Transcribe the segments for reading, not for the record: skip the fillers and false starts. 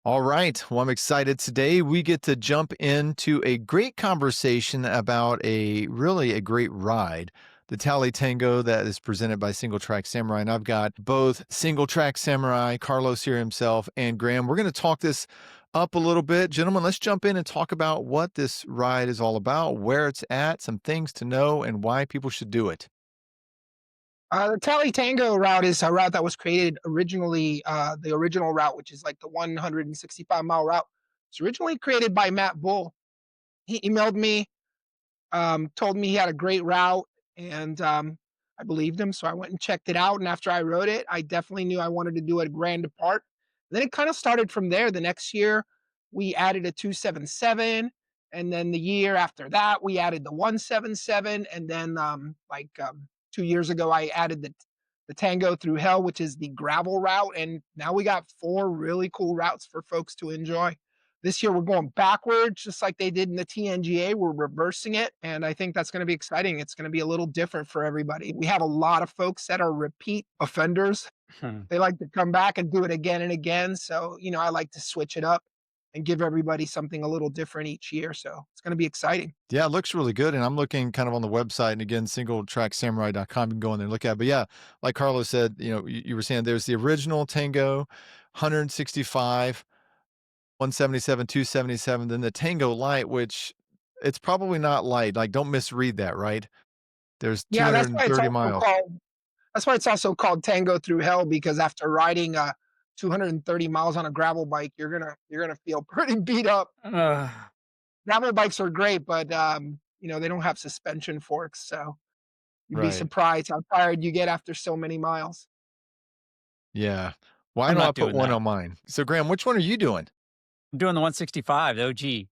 All right. Well, I'm excited. Today we get to jump into a great conversation about a great ride, the Tally Tango that is presented by Single Track Samurai. And I've got both Single Track Samurai, Carlos here himself, and Graham. We're going to talk this up a little bit. Gentlemen, let's jump in and talk about what this ride is all about, where it's at, some things to know, and why people should do it. The Tally Tango route is a route that was created originally, the original route, which is like the 165-mile route. It's originally created by Matt Bull. He emailed me, told me he had a great route, and I believed him. So I went and checked it out. And after I wrote it, I definitely knew I wanted to do a grand depart. Then it kind of started from there. The next year, we added a 277. And then the year after that, we added the 177. And then, 2 years ago, I added the Tango Through Hell, which is the gravel route. And now we got four really cool routes for folks to enjoy. This year we're going backwards, just like they did in the TNGA. We're reversing it, and I think that's gonna be exciting. It's gonna be a little different for everybody. We have a lot of folks that are repeat offenders. Hmm. They like to come back and do it again and again, so, I like to switch it up and give everybody something a little different each year, so it's gonna be exciting. Yeah, it looks really good. And I'm looking kind of on the website. And again, singletracksamurai.com. You can go in there and look at it. But yeah, like Carlos said, you were saying there's the original Tango, 165, 177, 277, then the Tango Light, which it's probably not light. Like, don't misread that, right? There's Yeah, 230 miles. that's why it's also called Tango Through Hell because after riding, 230 miles on a gravel bike, you're gonna feel pretty beat up. Ugh, Gravel bikes are great, but, they don't have suspension forks, so you'd be Right. surprised how tired you get after so many miles. Yeah. Why I'm don't I not put doing one that. on mine? So, Graham, which one are you doing? I'm doing the 165, the OG.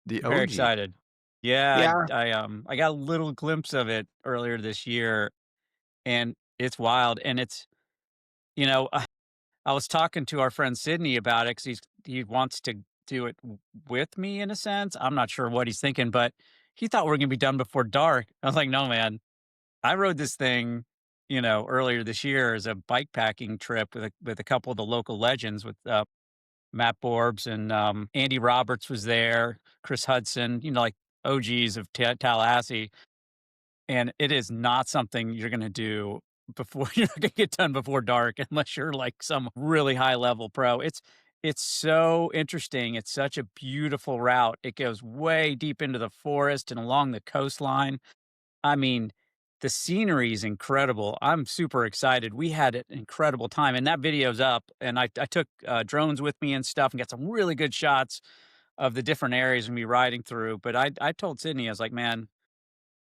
The Very OG. excited. Yeah, Yeah. I got a little glimpse of it earlier this year, and it's wild. And it's you know I was talking to our friend Sydney about it because he wants to do it with me in a sense. I'm not sure what he's thinking, but he thought we are gonna be done before dark. I was like, no, man. I rode this thing, earlier this year as a bike packing trip with a couple of the local legends with Matt Borbs and Andy Roberts was there, Chris Hudson, like OGs of Tallahassee. And it is not something you're going to do before you're not going to get done before dark unless you're like some really high level pro. It's so interesting. It's such a beautiful route. It goes way deep into the forest and along the coastline. I mean, the scenery is incredible. I'm super excited. We had an incredible time, and that video's up. And I took drones with me and stuff, and got some really good shots of the different areas we be riding through. But I told Sydney, I was like, man,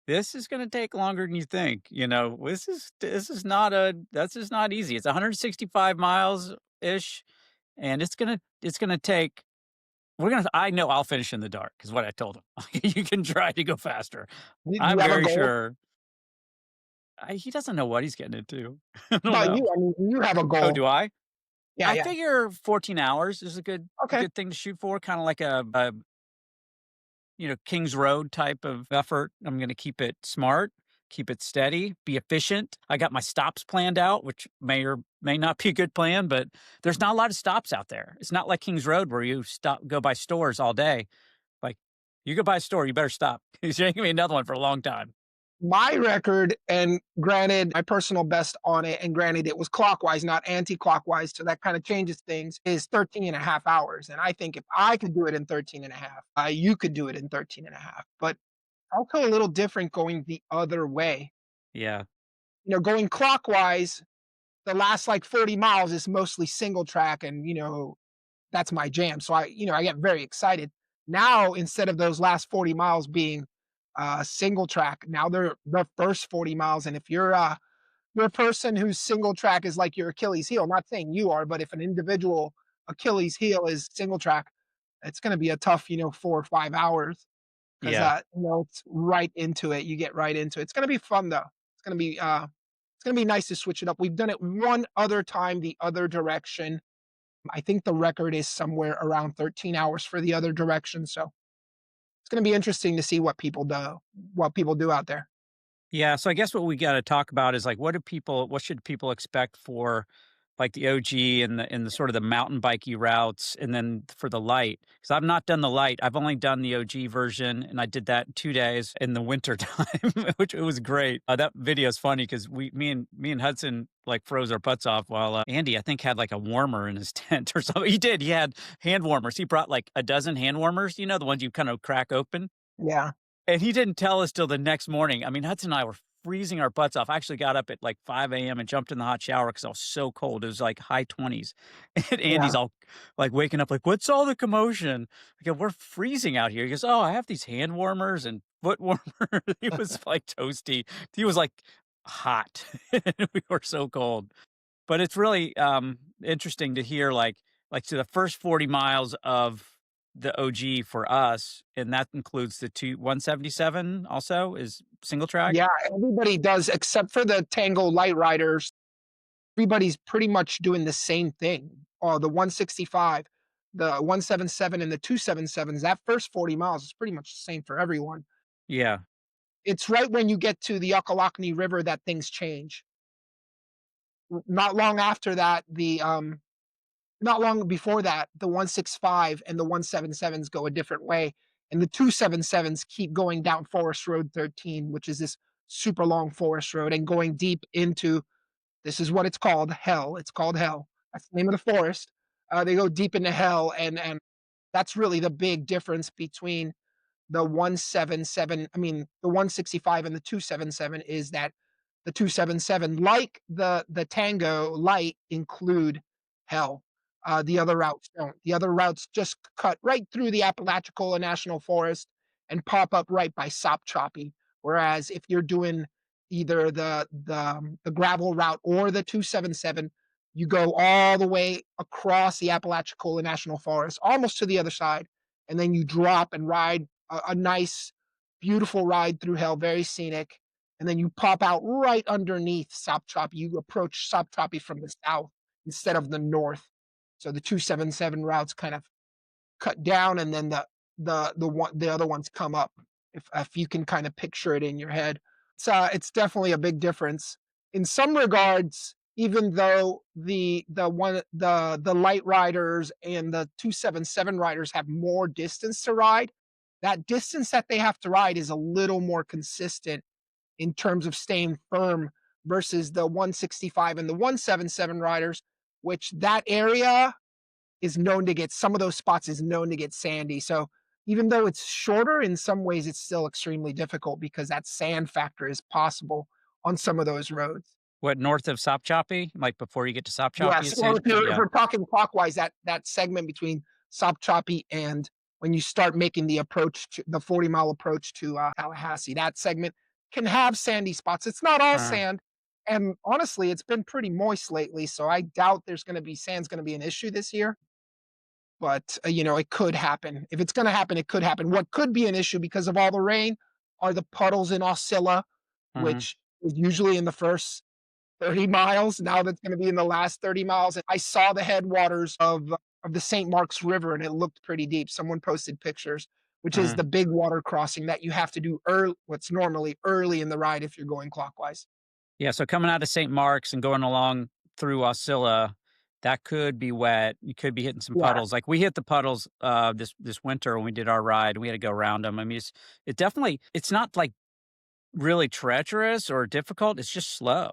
this is going to take longer than you think. This is not that's just not easy. It's 165 miles ish, and it's gonna take. I know I'll finish in the dark, is what I told him. You can try to go faster. Do you I'm have a very goal? sure he doesn't know what he's getting into. I don't About know. you, I mean, you have a Oh, goal. do I? Yeah, I yeah. figure 14 hours is a good Okay. good thing to shoot for, kinda like a Kings Road type of effort. I'm gonna keep it smart, keep it steady, be efficient. I got my stops planned out, which may or may not be a good plan, but there's not a lot of stops out there. It's not like Kings Road where you go by stores all day. Like, you go by a store, you better stop. 'Cause there ain't gonna be another one for a long time. My record, and granted, my personal best on it, and granted, it was clockwise, not anti-clockwise, so that kinda changes things, is 13 and a half hours, and I think if I could do it in 13 and a half, you could do it in 13 and a half. But also a little different going the other way. Yeah. Going clockwise, the last, like, 40 miles is mostly single track and, that's my jam. So I get very excited. Now, instead of those last 40 miles being single track, now they're the first 40 miles. And if you're a person whose single track is like your Achilles heel, not saying you are, but if an individual Achilles heel is single track, it's going to be a tough, 4 or 5 hours because Yeah. it's right into it. You get right into it. It's going to be fun though. It's gonna be nice to switch it up. We've done it one other time the other direction. I think the record is somewhere around 13 hours for the other direction, so it's gonna be interesting to see what people do out there. Yeah, so I guess what we gotta talk about is, like, what should people expect for like the OG and the sort of the mountain bikey routes, and then for the light, because I've not done the light. I've only done the OG version, and I did that in 2 days in the winter time, which it was great. That video is funny because me and Hudson, like, froze our butts off while, Andy, I think, had, like, a warmer in his tent or something. He did, he had hand warmers. He brought, like, a dozen hand warmers, the ones you kind of crack open? Yeah. And he didn't tell us till the next morning. I mean, Hudson and I were freezing our butts off. I actually got up at like 5 AM and jumped in the hot shower because I was so cold. It was like high 20s. And Yeah. Andy's all like waking up like, "What's all the commotion?" I go, "We're freezing out here." He goes, "Oh, I have these hand warmers and foot warmers." He was like toasty. He was like hot. We were so cold. But it's really, interesting to hear, like, so the first 40 miles of the OG for us, and that includes the 177 also, is single track? Yeah, everybody does except for the Tango light riders. Everybody's pretty much doing the same thing. The 165, the 177, and the 277s, that first 40 miles is pretty much the same for everyone. Yeah. It's right when you get to the Ockalochnee River that things change. Not long after that, not long before that, the 165 and the 177s go a different way, and the 277s keep going down Forest Road 13, which is this super long forest road, and going deep into, this is what it's called, hell. It's called hell. That's the name of the forest. They go deep into hell, and that's really the big difference between the 177, I mean, the 165 and the 277, is that the 277, like the Tango Light, include hell. The other routes don't. The other routes just cut right through the Apalachicola National Forest and pop up right by Sop Choppy. Whereas if you're doing either the gravel route or the 277, you go all the way across the Apalachicola National Forest, almost to the other side, and then you drop and ride a nice, beautiful ride through hell, very scenic. And then you pop out right underneath Sop Choppy. You approach Sop Choppy from the south instead of the north. So the 277 routes kind of cut down, and then the other ones come up. If you can kind of picture it in your head, it's definitely a big difference. In some regards, even though the light riders and the 277 riders have more distance to ride, that distance that they have to ride is a little more consistent in terms of staying firm versus the 165 and the 177 riders, which that area is known to get, some of those spots is known to get sandy. So even though it's shorter, in some ways it's still extremely difficult because that sand factor is possible on some of those roads. What, north of Sop Choppy? Like, before you get to Sop Choppy, Yes, well, essentially? if Yeah. we're talking clockwise, that segment between Sop Choppy and when you start making the approach to the 40-mile approach to Tallahassee, that segment can have sandy spots. It's not all Uh, sand, and honestly, it's been pretty moist lately, so I doubt sand's going to be an issue this year. But it could happen. If it's going to happen, it could happen. What could be an issue because of all the rain are the puddles in Osceola, mhm. which is usually in the first 30 miles. Now that's gonna be in the last 30 miles. And I saw the headwaters of the St. Mark's River, and it looked pretty deep. Someone posted pictures, which is Uh-huh. the big water crossing that you have to do early, what's normally early in the ride if you're going clockwise. Yeah, so coming out of St. Mark's and going along through Wasilla, that could be wet. You could be hitting some Yeah, puddles. Like, we hit the puddles, this winter when we did our ride, and we had to go around them. I mean, it definitely, it's not, like, really treacherous or difficult, it's just slow.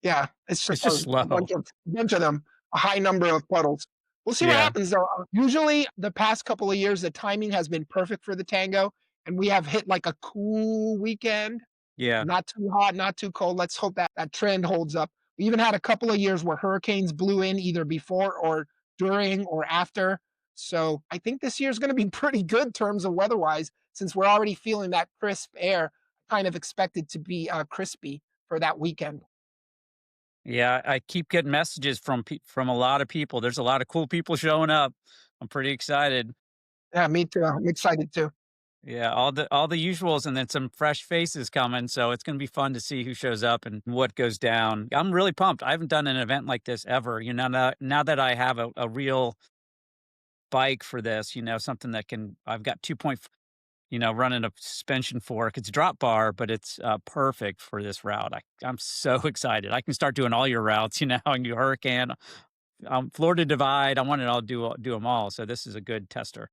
yeah, it's just It's just a slow. bunch of them, a high number of puddles. We'll see what Yeah, happens though. Usually the past couple of years, the timing has been perfect for the Tango, and we have hit like a cool weekend. yeah. Not too hot, not too cold. Let's hope that that trend holds up. We even had a couple of years where hurricanes blew in either before or during or after. So I think this year's going to be pretty good terms of weather-wise, since we're already feeling that crisp air. Kind of expected to be crispy for that weekend. Yeah, I keep getting messages from a lot of people. There's a lot of cool people showing up. I'm pretty excited. Yeah, me too. I'm excited too. Yeah, all the usuals and then some fresh faces coming, so it's gonna be fun to see who shows up and what goes down. I'm really pumped. I haven't done an event like this ever. Now that I have a real bike for this, something that can, I've got running a suspension fork. It's drop bar, but it's perfect for this route. I'm so excited. I can start doing all your routes. I can do Hurricane, Florida Divide. I want it all do them all. So this is a good tester.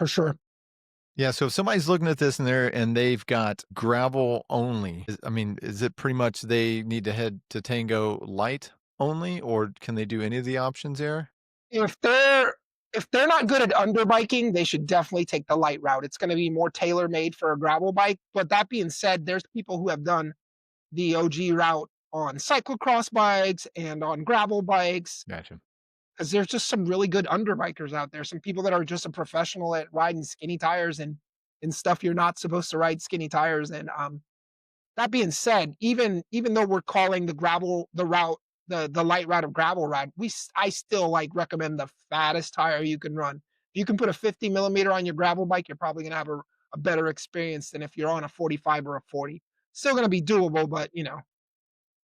for sure. Yeah, so if somebody's looking at this and they've got gravel only, is it pretty much they need to head to Tango Light only, or can they do any of the options there? If they're if they're not good at underbiking, they should definitely take the light route. It's going to be more tailor made for a gravel bike. But that being said, there's people who have done the OG route on cyclocross bikes and on gravel bikes Gotcha. because there's just some really good underbikers out there. Some people that are just a professional at riding skinny tires and stuff you're not supposed to ride skinny tires. And that being said, even though we're calling the route the light route of gravel ride, I still like recommend the fattest tire you can run. If you can put a 50 millimeter on your gravel bike, you're probably gonna have a better experience than if you're on a 45 or a 40. Still gonna be doable, but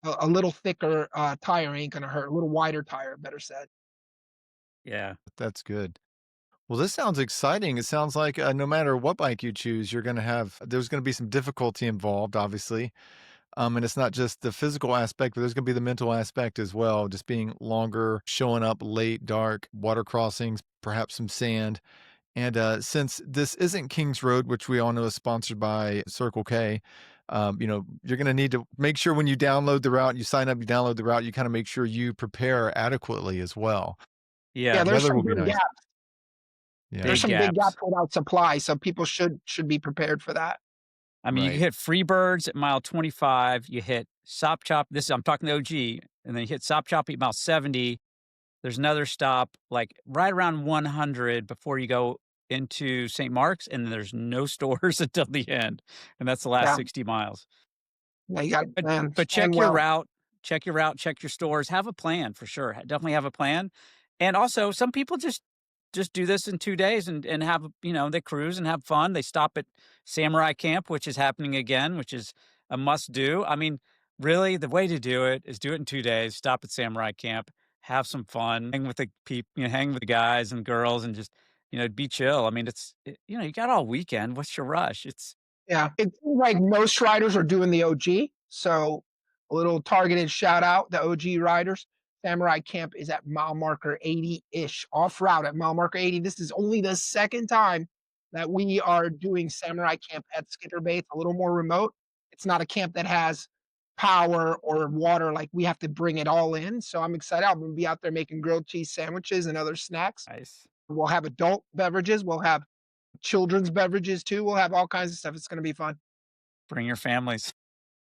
a little thicker tire ain't gonna hurt. A little wider tire, better said. Yeah. That's good. Well, this sounds exciting. It sounds like no matter what bike you choose, there's going to be some difficulty involved, obviously. And it's not just the physical aspect, but there's going to be the mental aspect as well. Just being longer, showing up late, dark, water crossings, perhaps some sand. And since this isn't Kings Road, which we all know is sponsored by Circle K, you're going to need to make sure when you download the route, you sign up, you download the route, you kind of make sure you prepare adequately as well. Yeah, Yeah. Weather will be nice. Yeah, there's Big some big gaps. gaps without supply, so people should be prepared for that. I mean, you right. hit Freebirds at mile 25. You hit Sop Chop. I'm talking the OG. And then you hit Sop Chop at mile 70. There's another stop like right around 100 before you go into St. Mark's, and there's no stores until the end. And that's the last Yeah, 60 miles. yeah, you got to But plan but plan well. check your route, check your stores, have a plan for sure. Definitely have a plan. And also some people just do this in 2 days and have, they cruise and have fun. They stop at Samurai Camp, which is happening again, which is a must do. I mean, really the way to do it is do it in 2 days, stop at Samurai Camp, have some fun, hang with the people, hang with the guys and girls and just, be chill. I mean, you got all weekend. What's your rush? It's Yeah, it seems like most riders are doing the OG, so a little targeted shout out, the OG riders. Samurai Camp is at mile marker 80-ish, off route at mile marker 80. This is only the second time that we are doing Samurai Camp at Skipper Bay. It's a little more remote. It's not a camp that has power or water, like we have to bring it all in. So I'm excited. I'm gonna be out there making grilled cheese sandwiches and other snacks. nice. We'll have adult beverages. We'll have children's beverages too. We'll have all kinds of stuff. It's gonna be fun. Bring your families.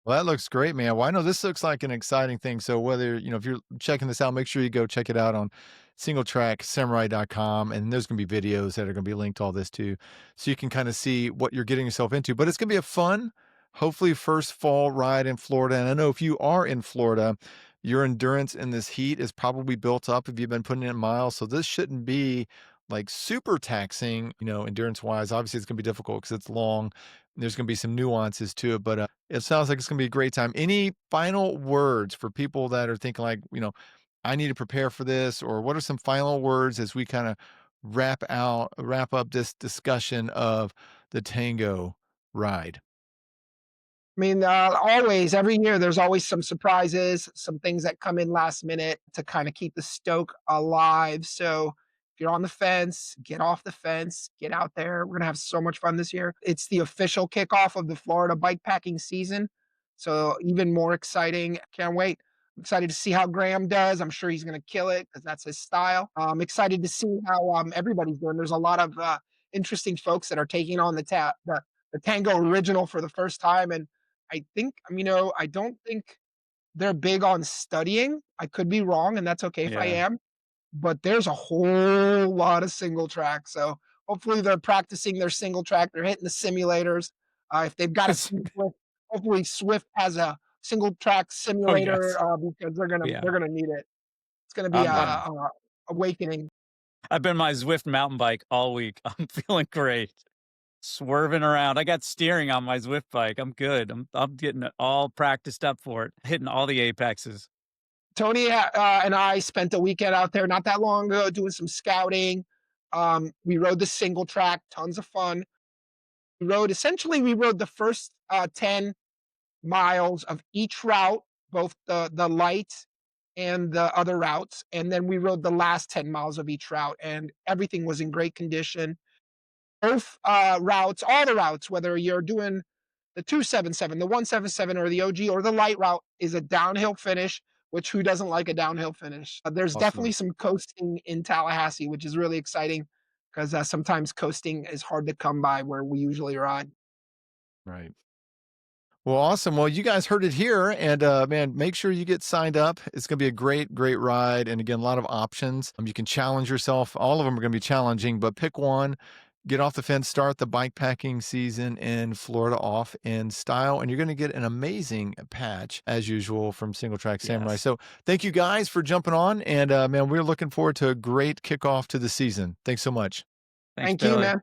Well, that looks great, man. Well, I know this looks like an exciting thing. So whether, if you're checking this out, make sure you go check it out on singletracksamurai.com. And there's going to be videos that are going to be linked to all this too. So you can kind of see what you're getting yourself into. But it's going to be a fun, hopefully first fall ride in Florida. And I know if you are in Florida, your endurance in this heat is probably built up if you've been putting in miles. So this shouldn't be like super taxing, endurance wise. Obviously, it's going to be difficult because it's long. There's going to be some nuances to it, but it sounds like it's going to be a great time. Any final words for people that are thinking like, I need to prepare for this, or what are some final words as we kind of wrap up this discussion of the Tango ride? I mean, always, every year, there's always some surprises, some things that come in last minute to kind of keep the stoke alive. So if you're on the fence, get off the fence, get out there. We're going to have so much fun this year. It's the official kickoff of the Florida bikepacking season. So even more exciting. Can't wait. I'm excited to see how Graham does. I'm sure he's going to kill it because that's his style. I'm excited to see how everybody's doing. There's a lot of interesting folks that are taking on the Tango original for the first time. And I think, I don't think they're big on studying. I could be wrong, and that's okay if I Yeah. am. But there's a whole lot of single track. So hopefully they're practicing their single track. They're hitting the simulators. If they've got a Swift, hopefully Swift has a single track Oh, simulator yes. because they're gonna Yeah. they're gonna need it. It's gonna be I'm Yeah. a awakening. I've been my Zwift mountain bike all week. I'm feeling great. Swerving around. I got steering on my Zwift bike. I'm good. I'm getting it all practiced up for it, hitting all the apexes. Tony and I spent a weekend out there not that long ago doing some scouting. We rode the single track, tons of fun. We rode the first 10 miles of each route, both the light and the other routes, and then we rode the last 10 miles of each route, and everything was in great condition. Both routes, all the routes, whether you're doing the 277, the 177, or the OG, or the light route, is a downhill finish. Which who doesn't like a downhill finish? There's definitely Awesome. some coasting in Tallahassee, which is really exciting because sometimes coasting is hard to come by where we usually ride. Right. Well, awesome. Well, you guys heard it here, and man, make sure you get signed up. It's going to be a great, great ride, and again, a lot of options. You can challenge yourself. All of them are going to be challenging, but pick one. Get off the fence. Start the bike packing season in Florida off in style, and you're going to get an amazing patch as usual from Single Track Samurai. Yes. So, thank you guys for jumping on, and man, we're looking forward to a great kickoff to the season. Thanks so much. Thanks, Thank you, Billy. man.